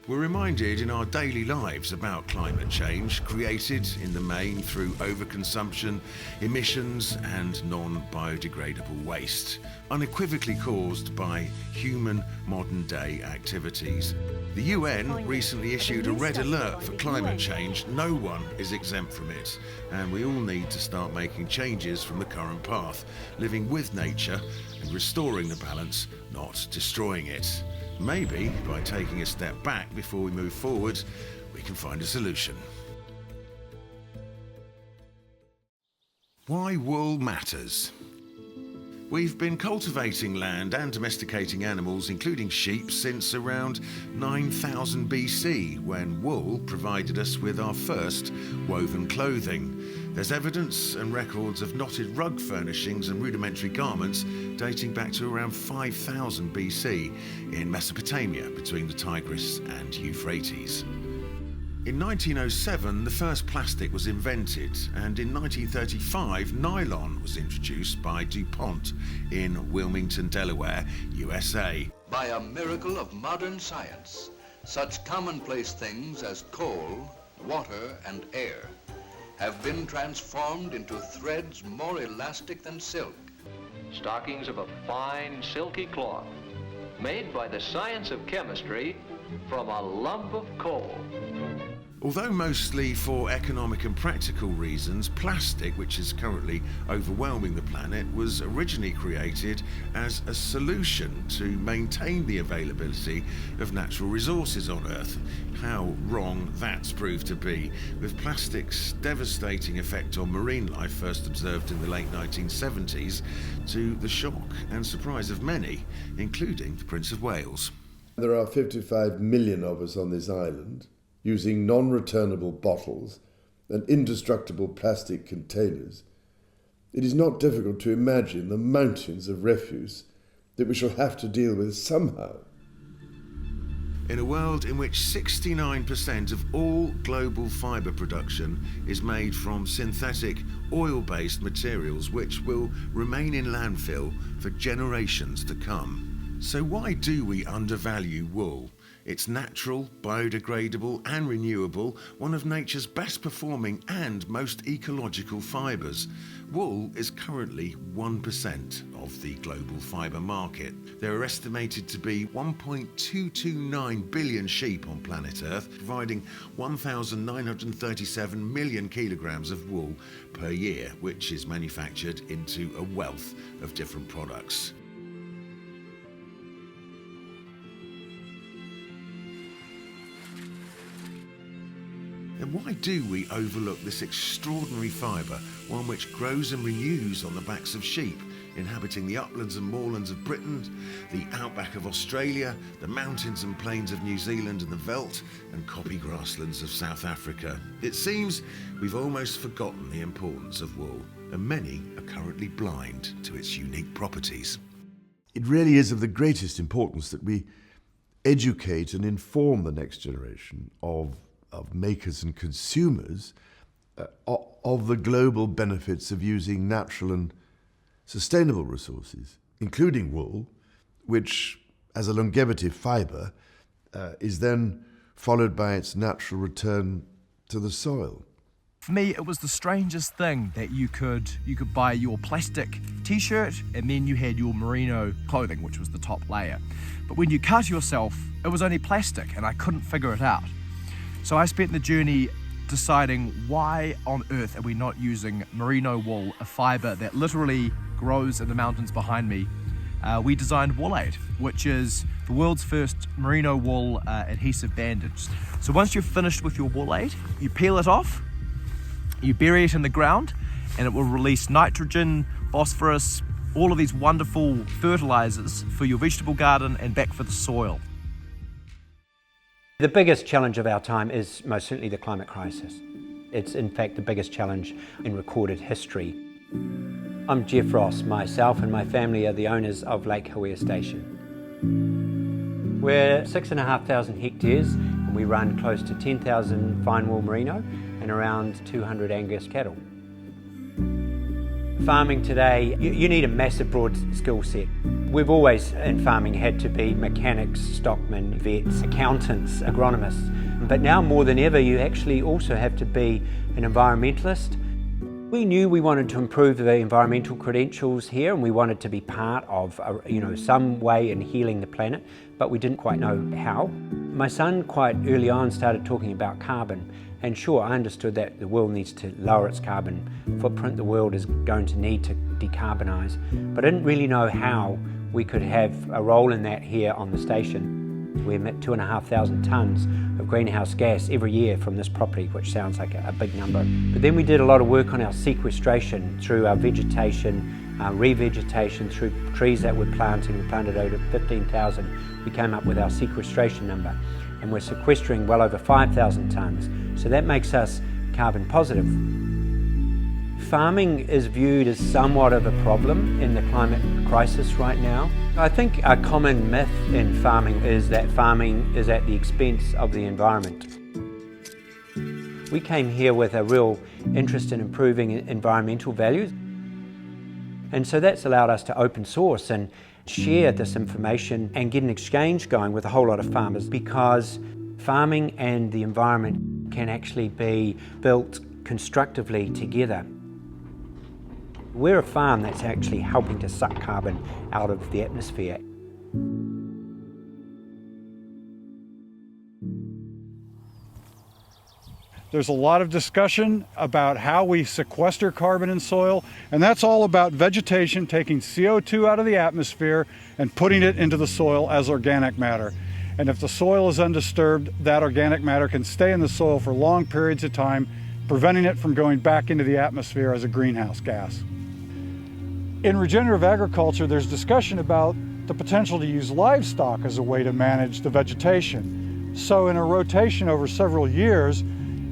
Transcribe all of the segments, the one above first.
We're reminded in our daily lives about climate change, created in the main through overconsumption, emissions and non-biodegradable waste, unequivocally caused by human modern-day activities. The UN recently issued a red alert for climate change. No one is exempt from it, and we all need to start making changes from the current path, living with nature and restoring the balance, not destroying it. Maybe by taking a step back before we move forward, we can find a solution. Why wool matters. We've been cultivating land and domesticating animals, including sheep, since around 9000 BC, when wool provided us with our first woven clothing. There's evidence and records of knotted rug furnishings and rudimentary garments dating back to around 5000 BC in Mesopotamia between the Tigris and Euphrates. In 1907, the first plastic was invented, and in 1935, nylon was introduced by DuPont in Wilmington, Delaware, USA. By a miracle of modern science, such commonplace things as coal, water, and air have been transformed into threads more elastic than silk. Stockings of a fine, silky cloth, made by the science of chemistry from a lump of coal. Although mostly for economic and practical reasons, plastic, which is currently overwhelming the planet, was originally created as a solution to maintain the availability of natural resources on Earth. How wrong that's proved to be, with plastic's devastating effect on marine life first observed in the late 1970s, to the shock and surprise of many, including the Prince of Wales. There are 55 million of us on this island, using non-returnable bottles and indestructible plastic containers. It is not difficult to imagine the mountains of refuse that we shall have to deal with somehow. In a world in which 69% of all global fibre production is made from synthetic oil-based materials which will remain in landfill for generations to come. So why do we undervalue wool? It's natural, biodegradable and renewable, one of nature's best performing and most ecological fibres. Wool is currently 1% of the global fibre market. There are estimated to be 1.229 billion sheep on planet Earth, providing 1,937 million kilograms of wool per year, which is manufactured into a wealth of different products. Then why do we overlook this extraordinary fibre, one which grows and renews on the backs of sheep, inhabiting the uplands and moorlands of Britain, the outback of Australia, the mountains and plains of New Zealand and the veldt and copy grasslands of South Africa? It seems we've almost forgotten the importance of wool, and many are currently blind to its unique properties. It really is of the greatest importance that we educate and inform the next generation of makers and consumers of the global benefits of using natural and sustainable resources, including wool, which, as a longevity fibre, is then followed by its natural return to the soil. For me, it was the strangest thing that you could buy your plastic t-shirt and then you had your merino clothing, which was the top layer. But when you cut yourself, it was only plastic and I couldn't figure it out. So I spent the journey deciding why on earth are we not using merino wool, a fibre that literally grows in the mountains behind me. We designed Wool-Aid, which is the world's first merino wool adhesive bandage. So once you're finished with your Wool-Aid, you peel it off, you bury it in the ground, and it will release nitrogen, phosphorus, all of these wonderful fertilizers for your vegetable garden and back for the soil. The biggest challenge of our time is most certainly the climate crisis. It's in fact the biggest challenge in recorded history. I'm Jeff Ross. Myself and my family are the owners of Lake Hawea Station. We're 6,500 hectares and we run close to 10,000 fine wool merino and around 200 Angus cattle. farming today, you need a massive broad skill set. We've always in farming had to be mechanics, stockmen, vets, accountants, agronomists. But now more than ever, you actually also have to be an environmentalist. We knew we wanted to improve the environmental credentials here, and we wanted to be part of, some way in healing the planet, but we didn't quite know how. My son quite early on started talking about carbon, and sure, I understood that the world needs to lower its carbon footprint. The world is going to need to decarbonise, but I didn't really know how we could have a role in that here on the station. We emit 2,500 tonnes of greenhouse gas every year from this property, which sounds like a big number. But then we did a lot of work on our sequestration through our vegetation, revegetation, through trees that we're planting. We planted over 15,000. We came up with our sequestration number, and we're sequestering well over 5,000 tonnes. So that makes us carbon positive. Farming is viewed as somewhat of a problem in the climate crisis right now. I think a common myth in farming is that farming is at the expense of the environment. We came here with a real interest in improving environmental values, and so that's allowed us to open source and share this information and get an exchange going with a whole lot of farmers, because farming and the environment can actually be built constructively together. We're a farm that's actually helping to suck carbon out of the atmosphere. There's a lot of discussion about how we sequester carbon in soil, and that's all about vegetation taking CO2 out of the atmosphere and putting it into the soil as organic matter. And if the soil is undisturbed, that organic matter can stay in the soil for long periods of time, preventing it from going back into the atmosphere as a greenhouse gas. In regenerative agriculture, there's discussion about the potential to use livestock as a way to manage the vegetation. So in a rotation over several years,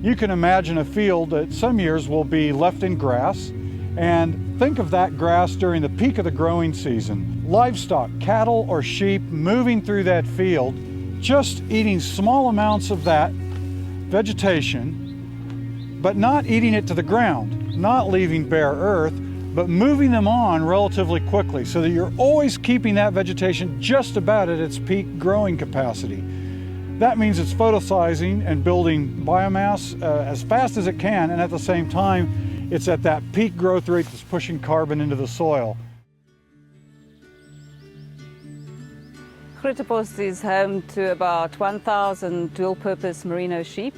you can imagine a field that some years will be left in grass, and think of that grass during the peak of the growing season. Livestock, cattle or sheep moving through that field, just eating small amounts of that vegetation, but not eating it to the ground, not leaving bare earth, but moving them on relatively quickly so that you're always keeping that vegetation just about at its peak growing capacity. That means it's photosynthesizing and building biomass as fast as it can, and at the same time, it's at that peak growth rate that's pushing carbon into the soil. Grootebos is home to about 1,000 dual-purpose merino sheep,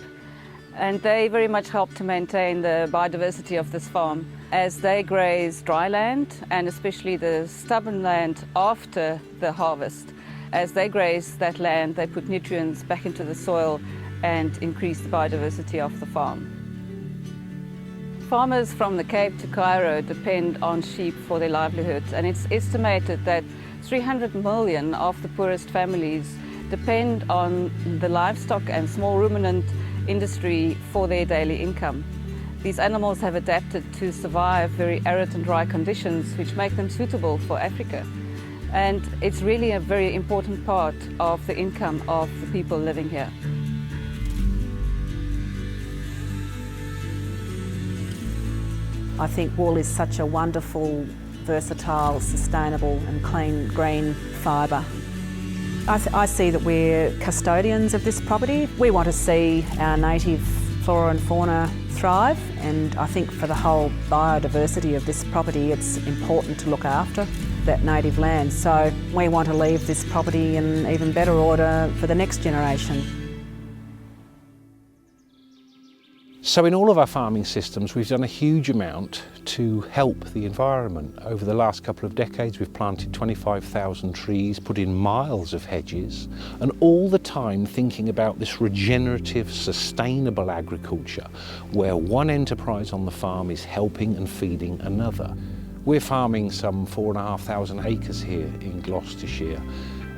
and they very much help to maintain the biodiversity of this farm as they graze dry land, and especially the stubborn land after the harvest. As they graze that land, they put nutrients back into the soil and increase the biodiversity of the farm. Farmers from the Cape to Cairo depend on sheep for their livelihoods, and it's estimated that 300 million of the poorest families depend on the livestock and small ruminant industry for their daily income. These animals have adapted to survive very arid and dry conditions, which make them suitable for Africa. And it's really a very important part of the income of the people living here. I think wool is such a wonderful, versatile, sustainable and clean green fibre. I see that we're custodians of this property. We want to see our native flora and fauna thrive, and I think for the whole biodiversity of this property it's important to look after that native land. So we want to leave this property in even better order for the next generation. So in all of our farming systems we've done a huge amount to help the environment. Over the last couple of decades we've planted 25,000 trees, put in miles of hedges, and all the time thinking about this regenerative, sustainable agriculture where one enterprise on the farm is helping and feeding another. We're farming some 4,500 acres here in Gloucestershire,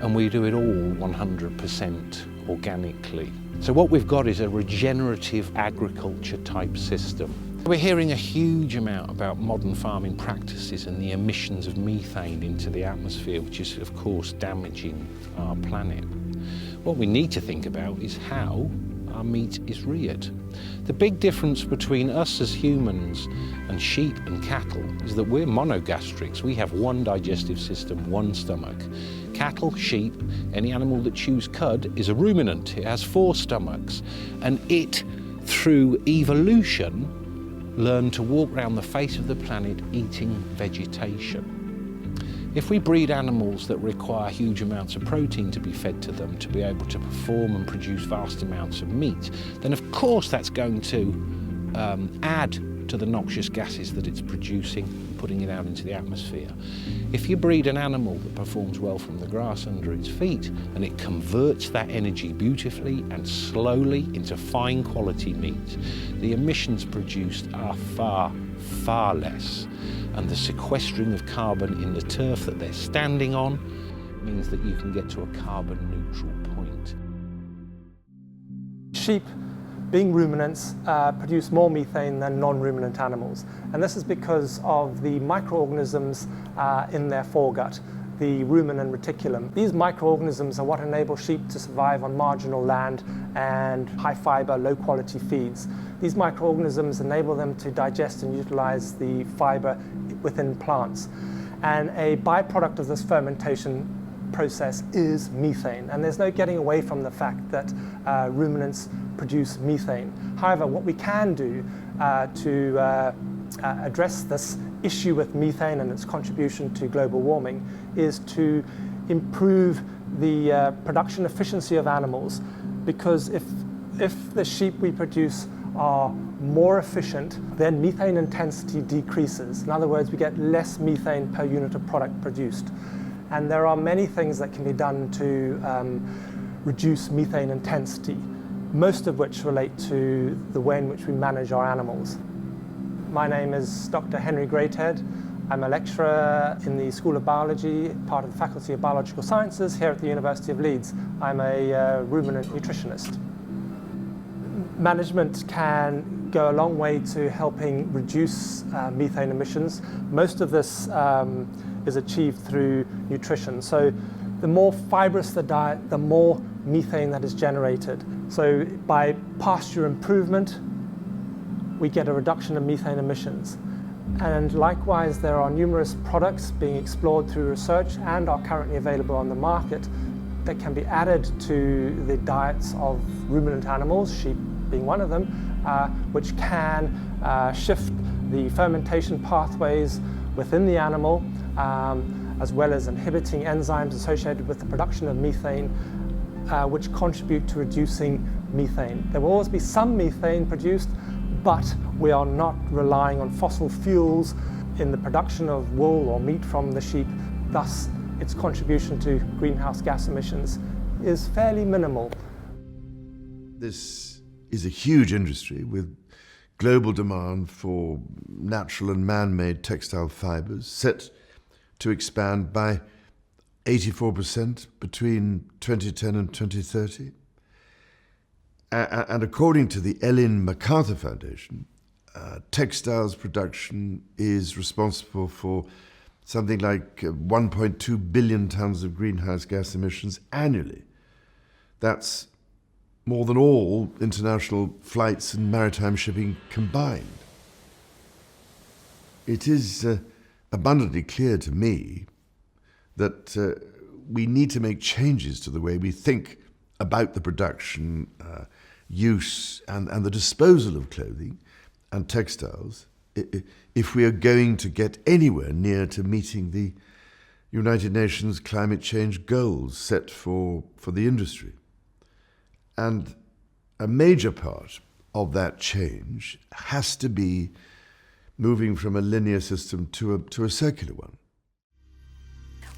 and we do it all 100% organically. So what we've got is a regenerative agriculture type system. We're hearing a huge amount about modern farming practices and the emissions of methane into the atmosphere, which is of course damaging our planet. What we need to think about is how our meat is reared. The big difference between us as humans and sheep and cattle is that we're monogastrics. We have one digestive system, one stomach. Cattle, sheep, any animal that chews cud is a ruminant. It has 4 stomachs, and it, through evolution, learned to walk around the face of the planet eating vegetation. If we breed animals that require huge amounts of protein to be fed to them to be able to perform and produce vast amounts of meat, then of course that's going to add to the noxious gases that it's producing, putting it out into the atmosphere. If you breed an animal that performs well from the grass under its feet, and it converts that energy beautifully and slowly into fine quality meat, the emissions produced are far, far less. And the sequestering of carbon in the turf that they're standing on means that you can get to a carbon neutral point. Sheep, being ruminants, produce more methane than non-ruminant animals. And this is because of the microorganisms in their foregut, the rumen and reticulum. These microorganisms are what enable sheep to survive on marginal land and high fiber, low quality feeds. These microorganisms enable them to digest and utilize the fiber within plants. And a byproduct of this fermentation process is methane. And there's no getting away from the fact that ruminants produce methane. However, what we can do to address this issue with methane and its contribution to global warming is to improve the production efficiency of animals, because if the sheep we produce are more efficient, then methane intensity decreases. In other words, we get less methane per unit of product produced. And there are many things that can be done to reduce methane intensity, most of which relate to the way in which we manage our animals. My name is Dr. Henry Greathead. I'm a lecturer in the School of Biology, part of the Faculty of Biological Sciences here at the University of Leeds. I'm a ruminant nutritionist. Management can go a long way to helping reduce methane emissions. Most of this is achieved through nutrition. So the more fibrous the diet, the more methane that is generated. So by pasture improvement, we get a reduction in methane emissions. And likewise, there are numerous products being explored through research and are currently available on the market that can be added to the diets of ruminant animals, sheep being one of them, which can shift the fermentation pathways within the animal, as well as inhibiting enzymes associated with the production of methane, which contribute to reducing methane. There will always be some methane produced, but we are not relying on fossil fuels in the production of wool or meat from the sheep. Thus, its contribution to greenhouse gas emissions is fairly minimal. This is a huge industry with global demand for natural and man-made textile fibers set to expand by 84% between 2010 and 2030. And according to the Ellen MacArthur Foundation, textiles production is responsible for something like 1.2 billion tons of greenhouse gas emissions annually. That's more than all international flights and maritime shipping combined. It is abundantly clear to me that we need to make changes to the way we think about the production, use and the disposal of clothing and textiles if we are going to get anywhere near to meeting the United Nations climate change goals set for the industry. And a major part of that change has to be moving from a linear system to a circular one.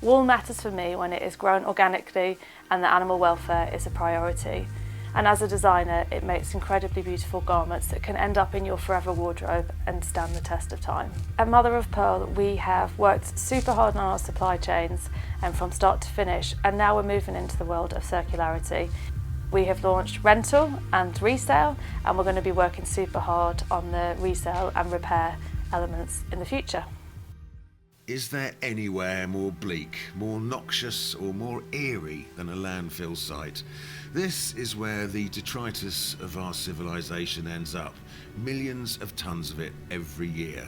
Wool matters for me when it is grown organically and the animal welfare is a priority. And as a designer, it makes incredibly beautiful garments that can end up in your forever wardrobe and stand the test of time. At Mother of Pearl, we have worked super hard on our supply chains and from start to finish, and now we're moving into the world of circularity. We have launched rental and resale, and we're going to be working super hard on the resale and repair elements in the future. Is there anywhere more bleak, more noxious or more eerie than a landfill site? This is where the detritus of our civilization ends up. Millions of tons of it every year.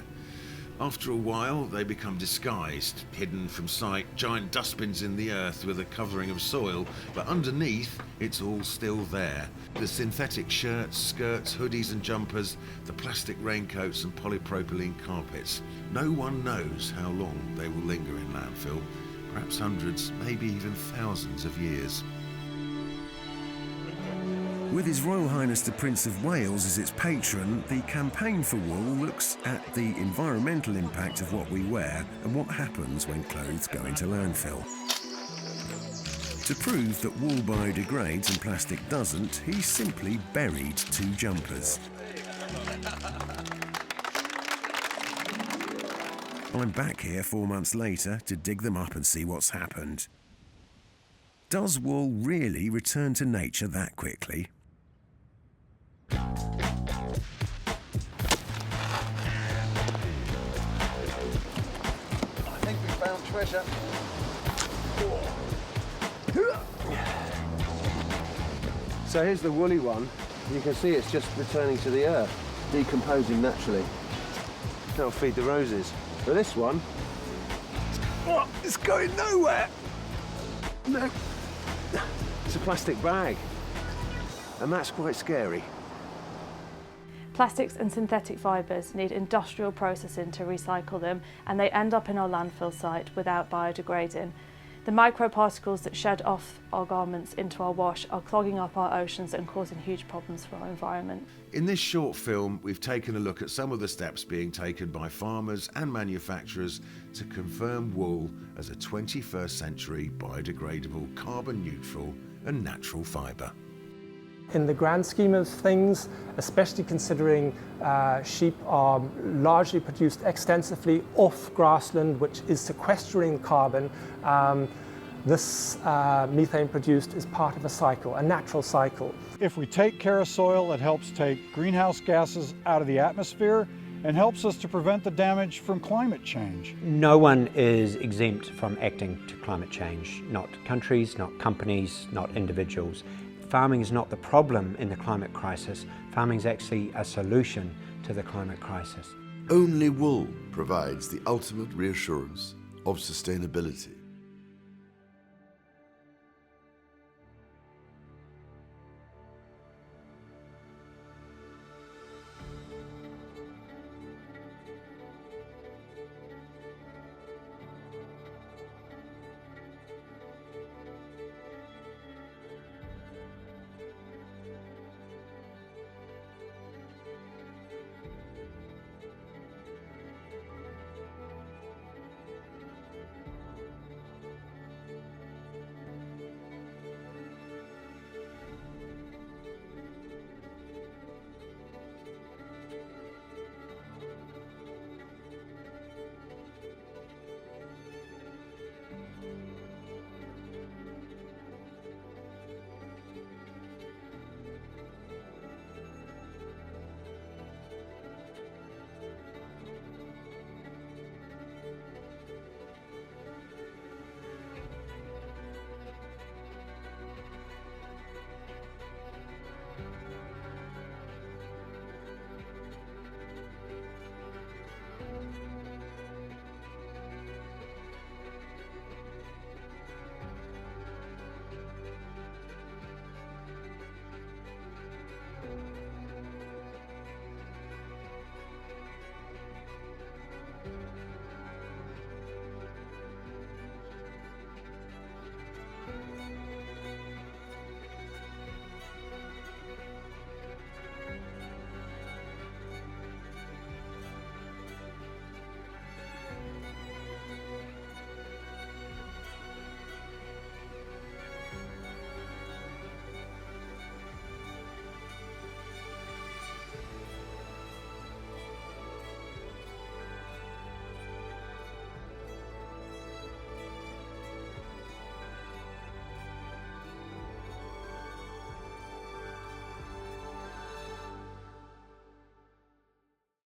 After a while, they become disguised, hidden from sight, giant dustbins in the earth with a covering of soil, but underneath, it's all still there. The synthetic shirts, skirts, hoodies and jumpers, the plastic raincoats and polypropylene carpets. No one knows how long they will linger in landfill, perhaps hundreds, maybe even thousands of years. With His Royal Highness the Prince of Wales as its patron, the Campaign for Wool looks at the environmental impact of what we wear and what happens when clothes go into landfill. To prove that wool biodegrades and plastic doesn't, he simply buried 2 jumpers. I'm back here 4 months later to dig them up and see what's happened. Does wool really return to nature that quickly? I think we found treasure. So here's the woolly one. You can see it's just returning to the earth, decomposing naturally. That'll feed the roses. But this one, it's going nowhere. No, it's a plastic bag, and that's quite scary. Plastics and synthetic fibres need industrial processing to recycle them, and they end up in our landfill site without biodegrading. The microparticles that shed off our garments into our wash are clogging up our oceans and causing huge problems for our environment. In this short film, we've taken a look at some of the steps being taken by farmers and manufacturers to confirm wool as a 21st century biodegradable, carbon neutral and natural fibre. In the grand scheme of things, especially considering sheep are largely produced extensively off grassland, which is sequestering carbon, this methane produced is part of a cycle, a natural cycle. If we take care of soil, it helps take greenhouse gases out of the atmosphere and helps us to prevent the damage from climate change. No one is exempt from acting to climate change, not countries, not companies, not individuals. Farming is not the problem in the climate crisis. Farming is actually a solution to the climate crisis. Only wool provides the ultimate reassurance of sustainability.